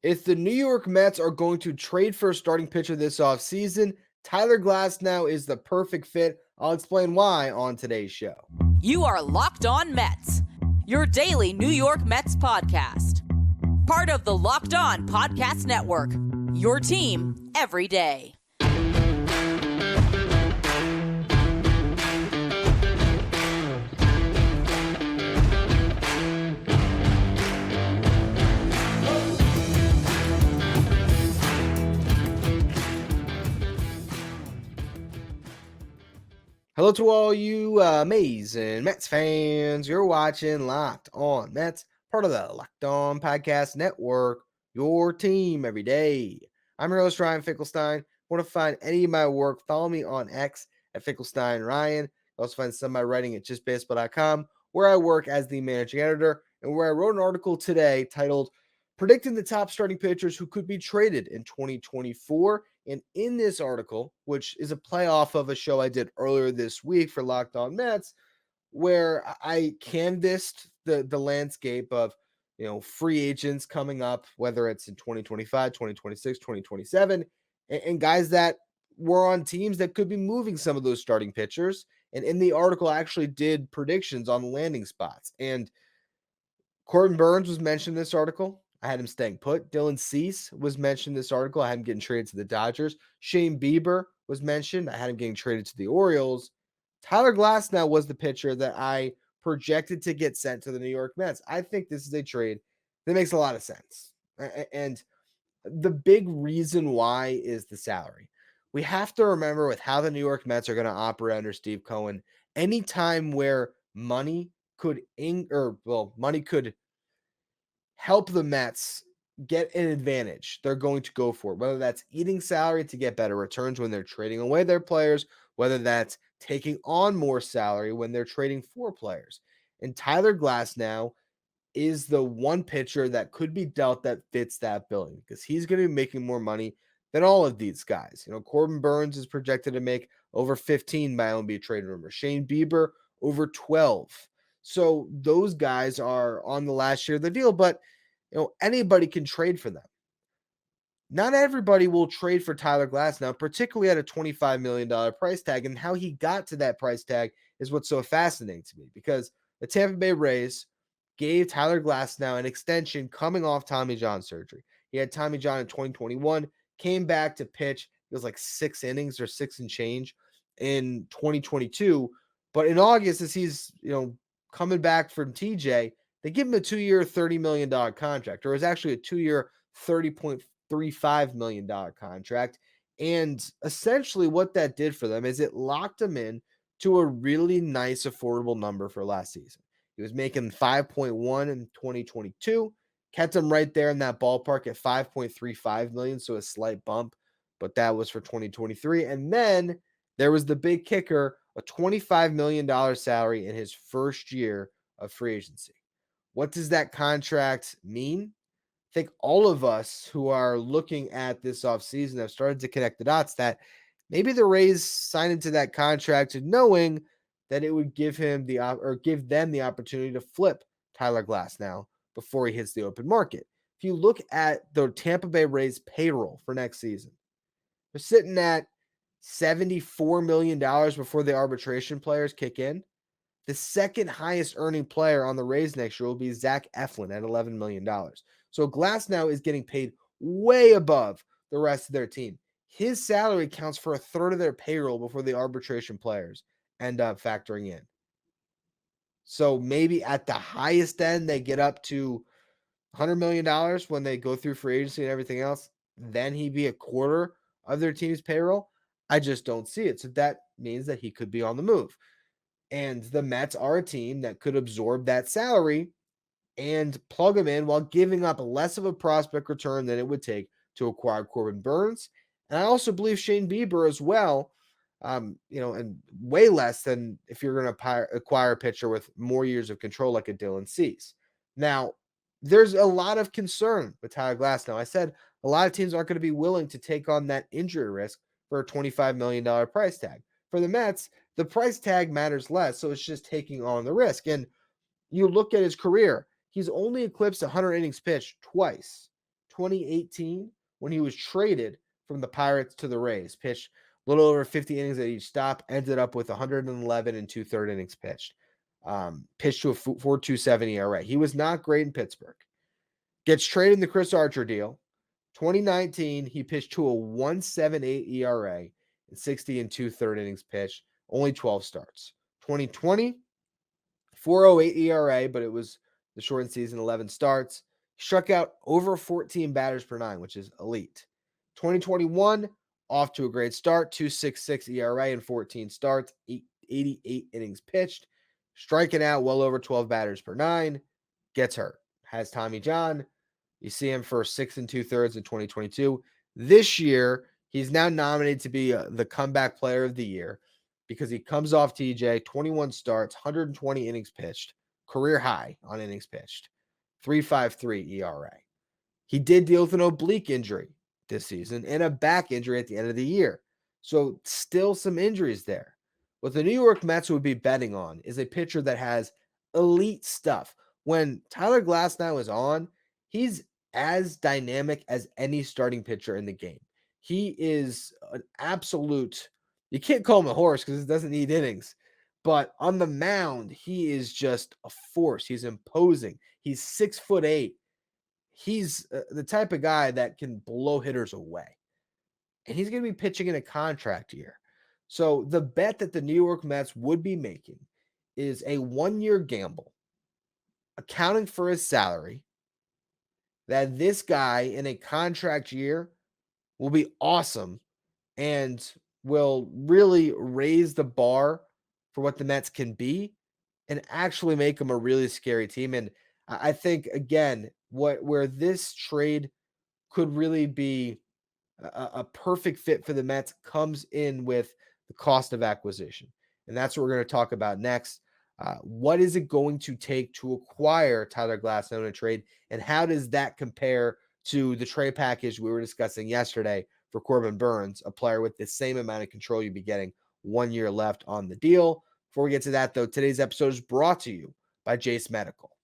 If the New York Mets are going to trade for a starting pitcher this offseason, Tyler Glasnow is the perfect fit. I'll explain why on today's show. You are Locked On Mets, your daily New York Mets podcast. Part of the Locked On Podcast Network, your team every day. Hello to all you amazing Mets fans. You're watching Locked On Mets, part of the Locked On Podcast Network, your team every day. I'm your host, Ryan Finkelstein. Want to find any of my work, follow me on X at Finkelstein Ryan. You also find some of my writing at justbaseball.com, where I work as the managing editor and where I wrote an article today titled Predicting the Top Starting Pitchers Who Could Be Traded in 2024. And in this article, which is a play off of a show I did earlier this week for Locked On Mets, where I canvassed the landscape of free agents coming up, whether it's in 2025, 2026, 2027, and guys that were on teams that could be moving some of those starting pitchers. And in the article, I actually did predictions on the landing spots. And Corbin Burnes was mentioned in this article. I had him staying put. Dylan Cease was mentioned in this article. I had him getting traded to the Dodgers. Shane Bieber was mentioned. I had him getting traded to the Orioles. Tyler Glasnow was the pitcher that I projected to get sent to the New York Mets. I think this is a trade that makes a lot of sense. And the big reason why is the salary. We have to remember with how the New York Mets are going to operate under Steve Cohen, anytime where money could help the Mets get an advantage, they're going to go for it, whether that's eating salary to get better returns when they're trading away their players, whether that's taking on more salary when they're trading for players. And Tyler Glasnow is the one pitcher that could be dealt that fits that billing because he's going to be making more money than all of these guys. Corbin Burnes is projected to make over 15 by MLB trade rumor. Shane Bieber over 12. So those guys are on the last year of the deal, but anybody can trade for them. Not everybody will trade for Tyler Glasnow, particularly at a $25 million price tag. And how he got to that price tag is what's so fascinating to me because the Tampa Bay Rays gave Tyler Glasnow an extension coming off Tommy John surgery. He had Tommy John in 2021, came back to pitch. It was like 6 innings or 6 and change in 2022. But in August, as he's, coming back from TJ, they give him a 2-year, $30 million contract, or it was actually a 2-year, $30.35 million contract. And essentially what that did for them is it locked him in to a really nice, affordable number for last season. He was making 5.1 in 2022, kept him right there in that ballpark at 5.35 million, so a slight bump, but that was for 2023. And then there was the big kicker, a $25 million salary in his first year of free agency. What does that contract mean? I think all of us who are looking at this offseason have started to connect the dots that maybe the Rays signed into that contract knowing that it would give them the opportunity to flip Tyler Glasnow before he hits the open market. If you look at the Tampa Bay Rays payroll for next season, they're sitting at $74 million before the arbitration players kick in. The second highest earning player on the Rays next year will be Zach Eflin at $11 million. So Glasnow is getting paid way above the rest of their team. His salary counts for a third of their payroll before the arbitration players end up factoring in. So maybe at the highest end, they get up to $100 million when they go through free agency and everything else. Then he'd be a quarter of their team's payroll. I just don't see it. So that means that he could be on the move. And the Mets are a team that could absorb that salary and plug him in while giving up less of a prospect return than it would take to acquire Corbin Burnes. And I also believe Shane Bieber as well, and way less than if you're going to acquire a pitcher with more years of control like a Dylan Cease. Now, there's a lot of concern with Tyler Glasnow. I said a lot of teams aren't going to be willing to take on that injury risk for a $25 million price tag. For the Mets, the price tag matters less, so it's just taking on the risk. And you look at his career, he's only eclipsed 100 innings pitched twice. 2018, when he was traded from the Pirates to the Rays. Pitched a little over 50 innings at each stop, ended up with 111 and 2/3 innings pitched. Pitched to a 4.27 ERA. He was not great in Pittsburgh. Gets traded in the Chris Archer deal. 2019, he pitched to a 1.78 ERA and 60 and 2/3 innings pitched, only 12 starts. 2020, 4.08 ERA, but it was the shortened season, 11 starts. Struck out over 14 batters per nine, which is elite. 2021, off to a great start, 2.66 ERA and 14 starts, 88 innings pitched, striking out well over 12 batters per nine, gets hurt, has Tommy John. You see him for 6 2/3 in 2022. This year, he's now nominated to be the comeback player of the year because he comes off TJ, 21 starts, 120 innings pitched, career high on innings pitched, 3.53 ERA. He did deal with an oblique injury this season and a back injury at the end of the year. So still some injuries there. What the New York Mets would be betting on is a pitcher that has elite stuff. When Tyler Glasnow is on, he's as dynamic as any starting pitcher in the game. He is an absolute, you can't call him a horse because it doesn't need innings, but on the mound, he is just a force. He's imposing. He's 6'8". He's the type of guy that can blow hitters away. And he's going to be pitching in a contract year. So the bet that the New York Mets would be making is a 1-year gamble, accounting for his salary, that this guy in a contract year will be awesome and will really raise the bar for what the Mets can be and actually make them a really scary team. And I think, again, where this trade could really be a perfect fit for the Mets comes in with the cost of acquisition. And that's what we're going to talk about next. What is it going to take to acquire Tyler Glasnow in a trade? And how does that compare to the trade package we were discussing yesterday for Corbin Burnes, a player with the same amount of control you'd be getting 1 year left on the deal? Before we get to that, though, today's episode is brought to you by Jase Medical.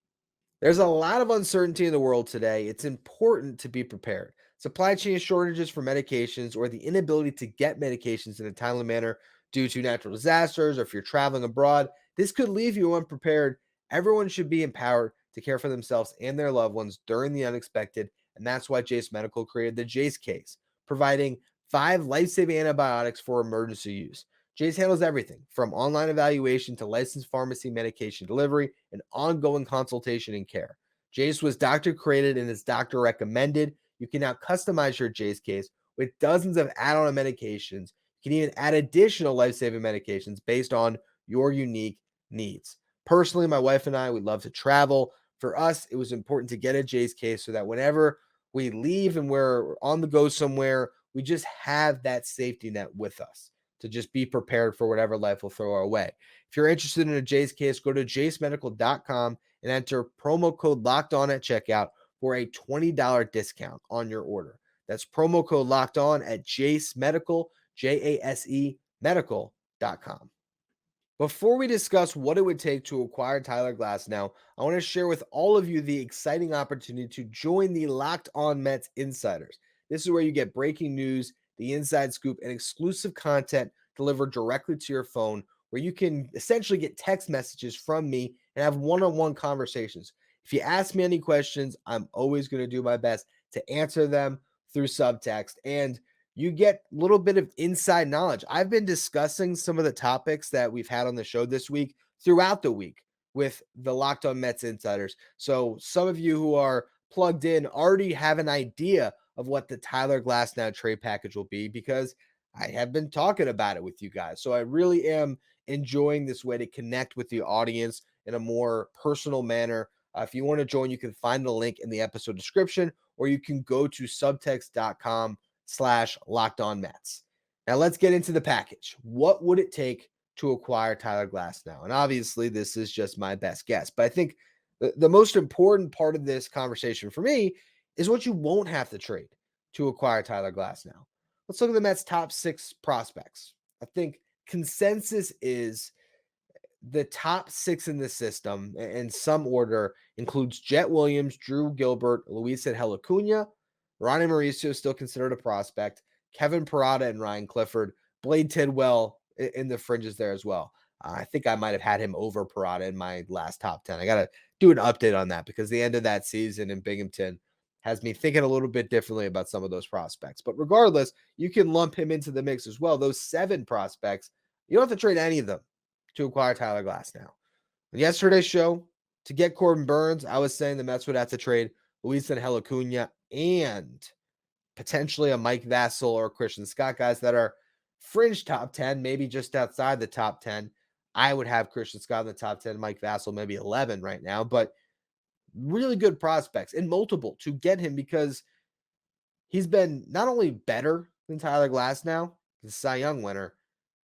There's a lot of uncertainty in the world today. It's important to be prepared. Supply chain shortages for medications or the inability to get medications in a timely manner due to natural disasters or if you're traveling abroad, this could leave you unprepared. Everyone should be empowered to care for themselves and their loved ones during the unexpected, and that's why Jase Medical created the Jase case, providing 5 life-saving antibiotics for emergency use. Jase handles everything from online evaluation to licensed pharmacy medication delivery and ongoing consultation and care. Jase was doctor created and is doctor recommended. You can now customize your Jase case with dozens of add-on medications. You can even add additional life-saving medications based on your unique needs. Personally, my wife and I, we love to travel. For us, it was important to get a Jase case so that whenever we leave and we're on the go somewhere, we just have that safety net with us to just be prepared for whatever life will throw our way. If you're interested in a Jase case, go to jasemedical.com and enter promo code LOCKEDON at checkout for a $20 discount on your order. That's promo code LOCKEDON at Jase Medical, JASE medical.com. Before we discuss what it would take to acquire Tyler Glasnow, I want to share with all of you the exciting opportunity to join the Locked On Mets Insiders. This is where you get breaking news, the inside scoop, and exclusive content delivered directly to your phone, where you can essentially get text messages from me and have one-on-one conversations. If you ask me any questions, I'm always going to do my best to answer them through subtext, and you get a little bit of inside knowledge. I've been discussing some of the topics that we've had on the show this week throughout the week with the Locked On Mets Insiders. So some of you who are plugged in already have an idea of what the Tyler Glasnow trade package will be because I have been talking about it with you guys. So I really am enjoying this way to connect with the audience in a more personal manner. If you want to join, you can find the link in the episode description, or you can go to subtext.com/LockedOnMets. Now let's get into the package. What would it take to acquire Tyler Glasnow? And obviously this is just my best guess, but I think the most important part of this conversation for me is what you won't have to trade to acquire Tyler Glasnow. Let's look at the Mets' top 6 prospects. I think consensus is the top 6 in the system, in some order, includes Jet Williams, Drew Gilbert, Luis Angel Acuna, Ronnie Mauricio is still considered a prospect. Kevin Parada and Ryan Clifford. Blade Tidwell in the fringes there as well. I think I might have had him over Parada in my last top 10. I got to do an update on that because the end of that season in Binghamton has me thinking a little bit differently about some of those prospects. But regardless, you can lump him into the mix as well. Those 7 prospects, you don't have to trade any of them to acquire Tyler Glasnow. On yesterday's show, to get Corbin Burns, I was saying the Mets would have to trade Luis Angel Acuna and potentially a Mike Vassell or Christian Scott, guys that are fringe top 10, maybe just outside the top 10. I would have Christian Scott in the top 10, Mike Vassell maybe 11 right now, but really good prospects and multiple to get him because he's been not only better than Tyler Glasnow, the Cy Young winner,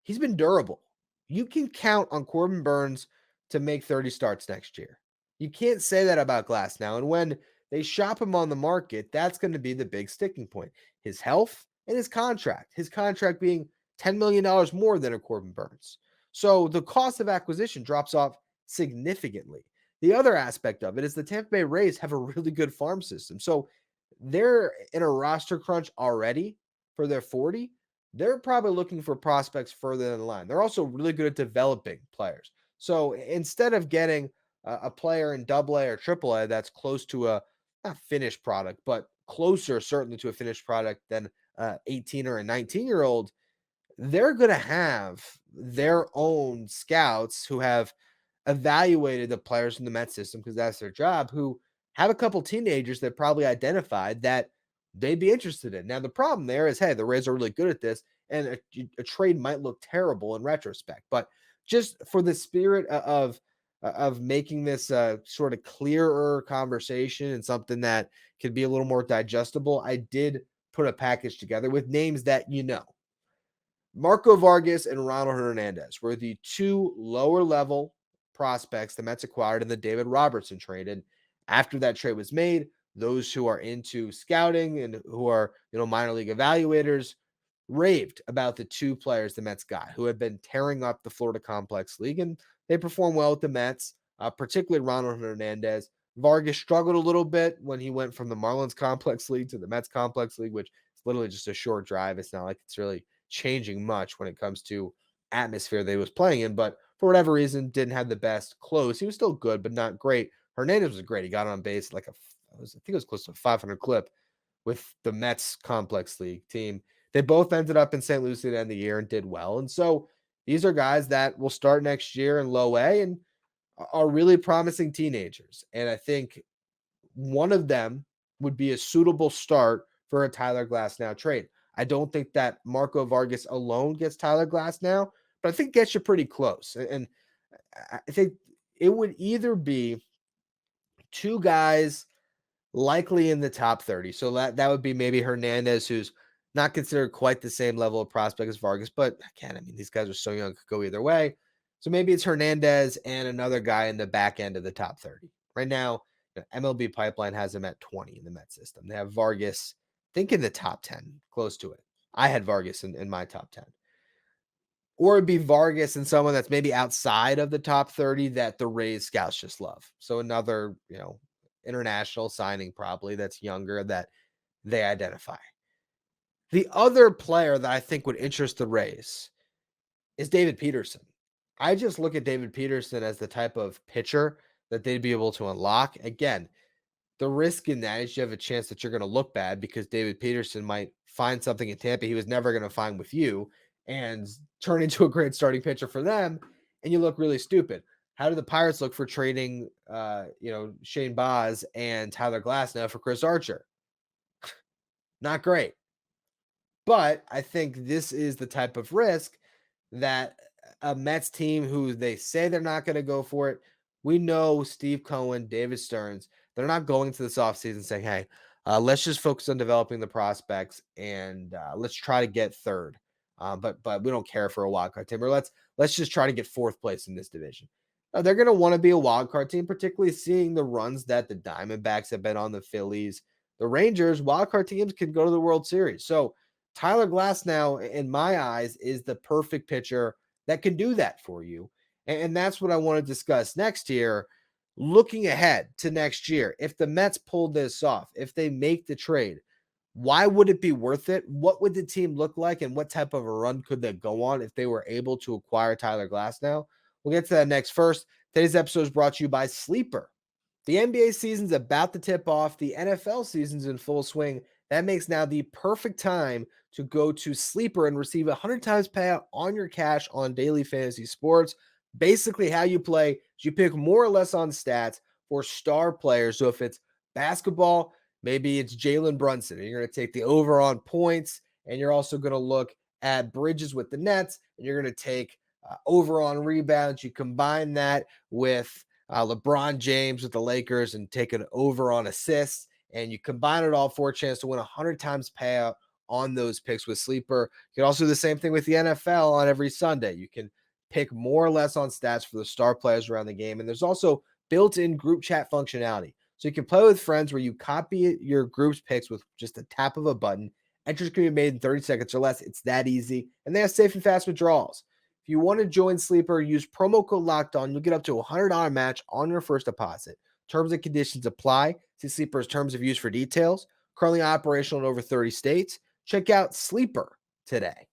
he's been durable. You can count on Corbin Burns to make 30 starts next year. You can't say that about Glasnow. And when they shop him on the market, that's going to be the big sticking point. His health and his contract being $10 million more than a Corbin Burns. So the cost of acquisition drops off significantly. The other aspect of it is the Tampa Bay Rays have a really good farm system. So they're in a roster crunch already for their 40. They're probably looking for prospects further in the line. They're also really good at developing players. So instead of getting a player in AA or AAA that's close to a not finished product, but closer certainly to a finished product than 18 or a 19-year-old, they're going to have their own scouts who have evaluated the players in the Met system because that's their job, who have a couple teenagers that probably identified that they'd be interested in. Now, the problem there is, hey, the Rays are really good at this, and a trade might look terrible in retrospect. But just for the spirit of making this sort of clearer conversation and something that could be a little more digestible, I did put a package together with names that you know. Marco Vargas and Ronald Hernandez were the 2 lower level prospects the Mets acquired in the David Robertson trade. And after that trade was made, those who are into scouting and who are, minor league evaluators raved about the 2 players the Mets got who had been tearing up the Florida Complex League. And they performed well with the Mets, particularly Ronald Hernandez. Vargas struggled a little bit when he went from the Marlins Complex League to the Mets Complex League, which is literally just a short drive. It's not like it's really changing much when it comes to atmosphere they was playing in, but for whatever reason, didn't have the best close. He was still good, but not great. Hernandez was great. He got on base like I think it was close to a 500 clip with the Mets Complex League team. They both ended up in St. Lucie at the end of the year and did well. And so these are guys that will start next year in low A and are really promising teenagers. And I think one of them would be a suitable start for a Tyler Glasnow trade. I don't think that Marco Vargas alone gets Tyler Glasnow, but I think gets you pretty close. And I think it would either be 2 guys likely in the top 30. So that would be maybe Hernandez, who's not considered quite the same level of prospect as Vargas, but again, I mean, these guys are so young, could go either way. So maybe it's Hernandez and another guy in the back end of the top 30. Right now, MLB Pipeline has him at 20 in the Met system. They have Vargas, I think in the top 10, close to it. I had Vargas in my top 10. Or it'd be Vargas and someone that's maybe outside of the top 30 that the Rays scouts just love. So another, international signing probably that's younger that they identify. The other player that I think would interest the Rays is David Peterson. I just look at David Peterson as the type of pitcher that they'd be able to unlock. Again, the risk in that is you have a chance that you're going to look bad because David Peterson might find something in Tampa he was never going to find with you and turn into a great starting pitcher for them, and you look really stupid. How do the Pirates look for trading, Shane Baz and Tyler Glasnow for Chris Archer? Not great. But I think this is the type of risk that a Mets team who they say they're not going to go for it. We know Steve Cohen, David Stearns, they're not going to this offseason saying, hey, let's just focus on developing the prospects and let's try to get third. But we don't care for a wild card team. Or let's just try to get 4th place in this division. They're going to want to be a wild card team, particularly seeing the runs that the Diamondbacks have been on, the Phillies, the Rangers. Wild card teams can go to the World Series. So Tyler Glasnow, in my eyes, is the perfect pitcher that can do that for you. And that's what I want to discuss next here. Looking ahead to next year, if the Mets pull this off, if they make the trade, Why would it be worth it? What would the team look like, and what type of a run could they go on if they were able to acquire Tyler Glasnow? We'll get to that next. First, today's episode is brought to you by Sleeper. The NBA season's about to tip off. The NFL season's in full swing. That makes now the perfect time to go to Sleeper and receive 100 times payout on your cash on daily fantasy sports. Basically, how you play is you pick more or less on stats for star players. So if it's basketball, maybe it's Jalen Brunson, and you're going to take the over on points, and you're also going to look at Bridges with the Nets, and you're going to take over on rebounds. You combine that with LeBron James with the Lakers and take an over on assists, and you combine it all for a chance to win 100 times payout on those picks with Sleeper. You can also do the same thing with the NFL on every Sunday. You can pick more or less on stats for the star players around the game, and there's also built-in group chat functionality. So you can play with friends where you copy your group's picks with just a tap of a button. Entries can be made in 30 seconds or less. It's that easy, and they have safe and fast withdrawals. If you want to join Sleeper, use promo code LOCKEDON. You'll get up to a $100 match on your first deposit. Terms and conditions apply. See Sleeper's terms of use for details. Currently operational in over 30 states. Check out Sleeper today.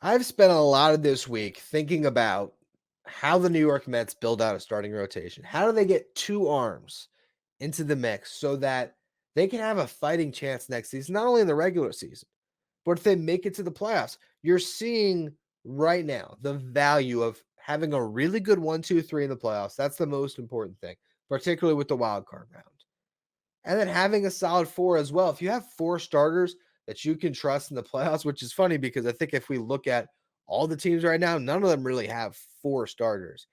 I've spent a lot of this week thinking about how the New York Mets build out a starting rotation. How do they get two arms into the mix so that they can have a fighting chance next season, not only in the regular season, but if they make it to the playoffs? You're seeing right now the value of having a really good 1, 2, 3 in the playoffs. That's the most important thing, particularly with the wild card round. And then having a solid four as well. If you have four starters that you can trust in the playoffs, which is funny because I think if we look at all the teams right now, none of them really have four starters.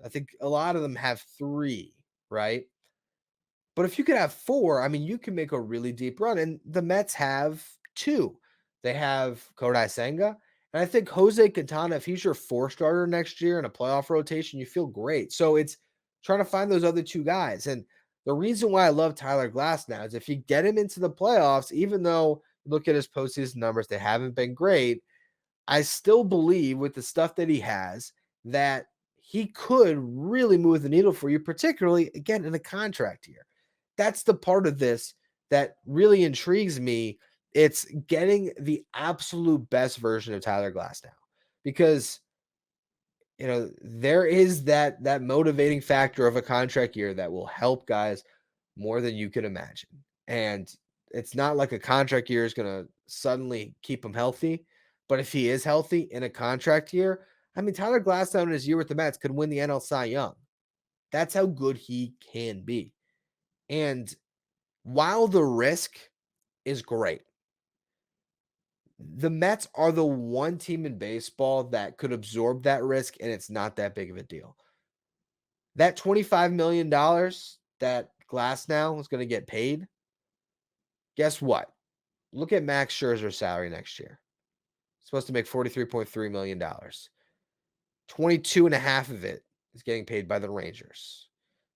I think a lot of them have three, right? But if you could have four, I mean, you can make a really deep run. And the Mets have two. They have Kodai Senga. And I think Jose Quintana, if he's your four starter next year in a playoff rotation, you feel great. So it's trying to find those other two guys. And the reason why I love Tyler Glasnow is if you get him into the playoffs, even though look at his postseason numbers, they haven't been great. I still believe with the stuff that he has that he could really move the needle for you, particularly again in a contract year. That's the part of this that really intrigues me. It's getting the absolute best version of Tyler Glasnow because there is that motivating factor of a contract year that will help guys more than you can imagine. And it's not like a contract year is going to suddenly keep him healthy, but if he is healthy in a contract year, I mean, Tyler Glasnow in his year with the Mets could win the NL Cy Young. That's how good he can be. And while the risk is great, the Mets are the one team in baseball that could absorb that risk, and it's not that big of a deal. That $25 million that Glasnow is going to get paid, guess what? Look at Max Scherzer's salary next year. He's supposed to make $43.3 million. 22 and a half of it is getting paid by the Rangers.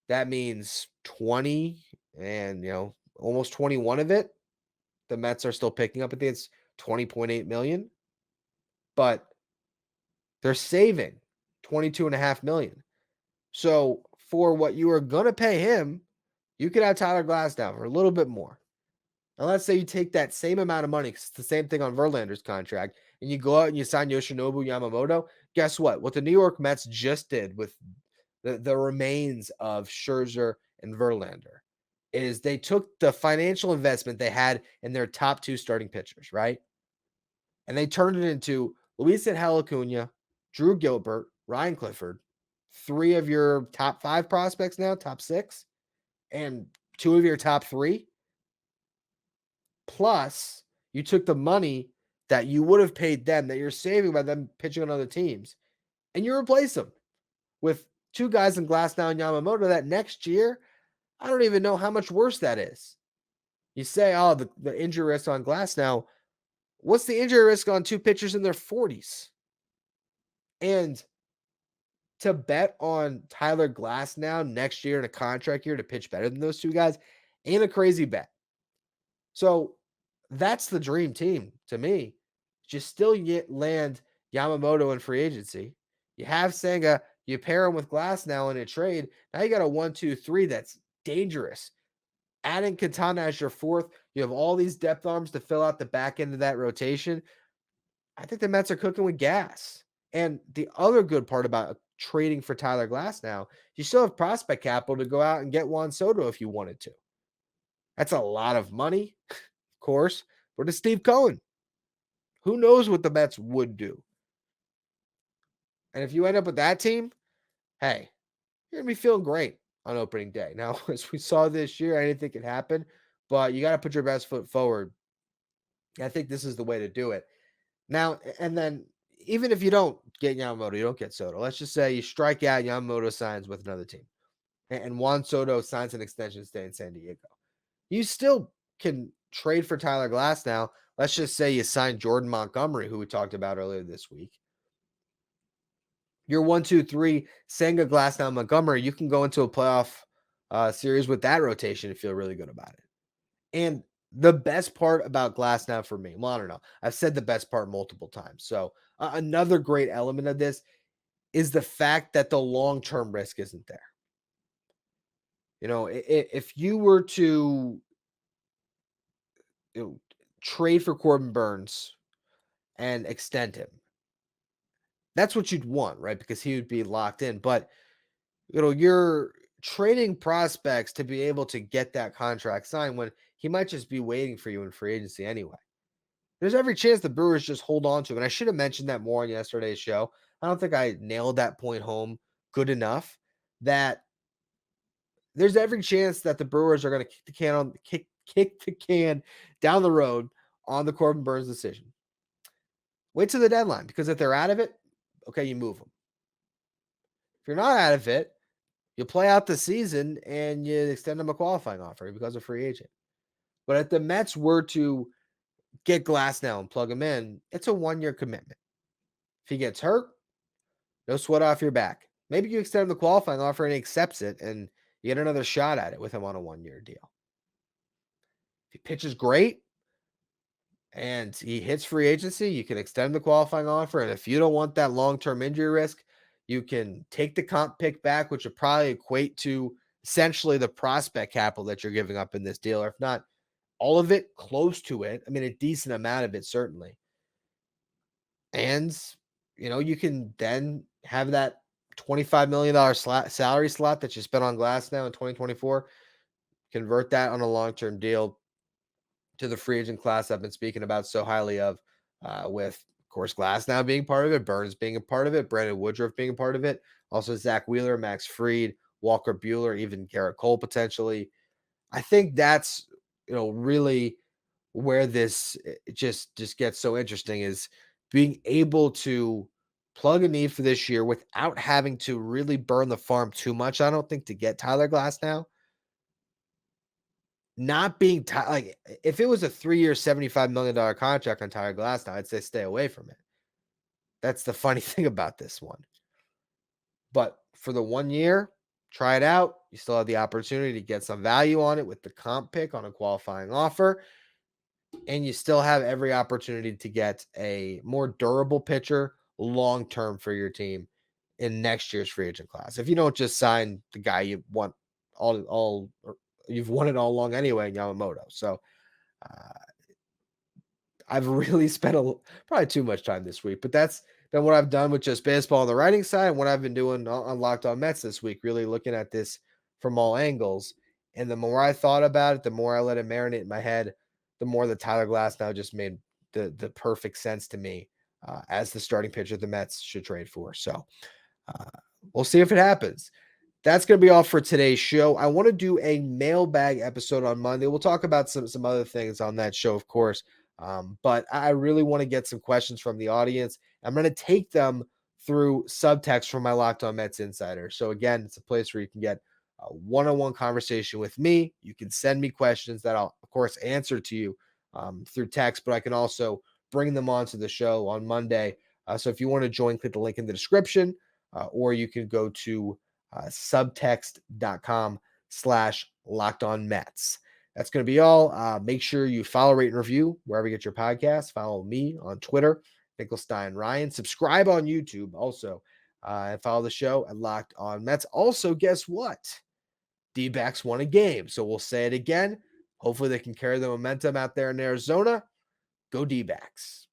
That means 20 and, almost 21 of it, the Mets are still picking up. I think it's 20.8 million, but they're saving 22.5 million. So for what you are going to pay him, you could have Tyler Glasnow for a little bit more. Now, let's say you take that same amount of money, 'cause it's the same thing on Verlander's contract, and you go out and you sign Yoshinobu Yamamoto. Guess what? What the New York Mets just did with the remains of Scherzer and Verlander is they took the financial investment they had in their top two starting pitchers, right? And they turned it into Luis Angel Acuna, Drew Gilbert, Ryan Clifford, three of your top five prospects now, top six, and two of your top three. Plus, you took the money that you would have paid them, that you're saving by them pitching on other teams, and you replace them with two guys in Glasnow and Yamamoto that next year, I don't even know how much worse that is. You say, oh, the injury risk on Glasnow. What's the injury risk on two pitchers in their 40s? And to bet on Tyler Glasnow next year in a contract year to pitch better than those two guys ain't a crazy bet. So that's the dream team to me. Just still land Yamamoto in free agency. You have Senga, you pair him with Glasnow in a trade. Now you got a 1, 2, 3 that's dangerous. Adding Quintana as your fourth, You have all these depth arms to fill out the back end of that rotation. I think the Mets are cooking with gas. And the other good part about trading for Tyler Glasnow, you still have prospect capital to go out and get Juan Soto if you wanted to. That's a lot of money, of course. But to Steve Cohen, who knows what the Mets would do? And if you end up with that team, hey, you're going to be feeling great on opening day. Now, as we saw this year, anything can happen, but you got to put your best foot forward. I think this is the way to do it. Now, and then even if you don't get Yamamoto, you don't get Soto. Let's just say you strike out, Yamamoto signs with another team, and Juan Soto signs an extension stay in San Diego. You still can trade for Tyler Glasnow. Let's just say you sign Jordan Montgomery, who we talked about earlier this week. You're 1-2-3, Senga, Glasnow, Montgomery. You can go into a playoff series with that rotation and feel really good about it. And the best part about Glasnow for me, well, I don't know. I've said the best part multiple times. So another great element of this is the fact that the long-term risk isn't there. You know, if you were to trade for Corbin Burnes and extend him, that's what you'd want, right? Because he would be locked in. But, you're trading prospects to be able to get that contract signed when he might just be waiting for you in free agency anyway. There's every chance the Brewers just hold on to him. And I should have mentioned that more on yesterday's show. I don't think I nailed that point home good enough that there's every chance that the Brewers are going to kick the can down the road on the Corbin Burnes decision. Wait till the deadline, because if they're out of it, okay, you move them. If you're not out of it, you play out the season and you extend them a qualifying offer. He becomes a free agent. But if the Mets were to get Glasnow and plug him in, it's a 1-year commitment. If he gets hurt, no sweat off your back. Maybe you extend him the qualifying offer and he accepts it and you get another shot at it with him on a 1-year deal. If he pitches great and he hits free agency, you can extend the qualifying offer. And if you don't want that long-term injury risk, you can take the comp pick back, which would probably equate to essentially the prospect capital that you're giving up in this deal, or if not all of it, close to it. I mean, a decent amount of it, certainly. And, you can then have that $25 million salary slot that you spent on Glasnow in 2024, convert that on a long-term deal to the free agent class I've been speaking about so highly of, with, of course, Glasnow being part of it, Burnes being a part of it, Brandon Woodruff being a part of it, also Zach Wheeler, Max Fried, Walker Buehler, even Garrett Cole potentially. I think that's, really where this just gets so interesting, is being able to plug a need for this year without having to really burn the farm too much. I don't think to get Tyler Glasnow. Not being like, if it was a 3-year, $75 million contract on Tyler Glasnow, I'd say stay away from it. That's the funny thing about this one. But for the 1 year, try it out. You still have the opportunity to get some value on it with the comp pick on a qualifying offer. And you still have every opportunity to get a more durable pitcher long-term for your team in next year's free agent class. If you don't just sign the guy you want you've won it all along anyway, Yamamoto. So I've really spent probably too much time this week, but that's been what I've done with just baseball on the writing side and what I've been doing on Locked On Mets this week, really looking at this from all angles. And the more I thought about it, the more I let it marinate in my head, the more the Tyler Glasnow just made the perfect sense to me as the starting pitcher the Mets should trade for. So we'll see if it happens. That's going to be all for today's show. I want to do a mailbag episode on Monday. We'll talk about some other things on that show, of course. But I really want to get some questions from the audience. I'm going to take them through subtext from my Locked On Mets Insider. So again, it's a place where you can get a one-on-one conversation with me. You can send me questions that I'll, of course, answer to you through text, but I can also bring them onto the show on Monday. So if you want to join, click the link in the description, or you can go to subtext.com/LockedOnMets. That's going to be all. Make sure you follow, rate, and review wherever you get your podcast. Follow me on Twitter, Finkelstein Ryan. Subscribe on YouTube also, and follow the show at Locked On Mets. Also, guess what? D-backs won a game. So we'll say it again. Hopefully they can carry the momentum out there in Arizona. Go D-backs.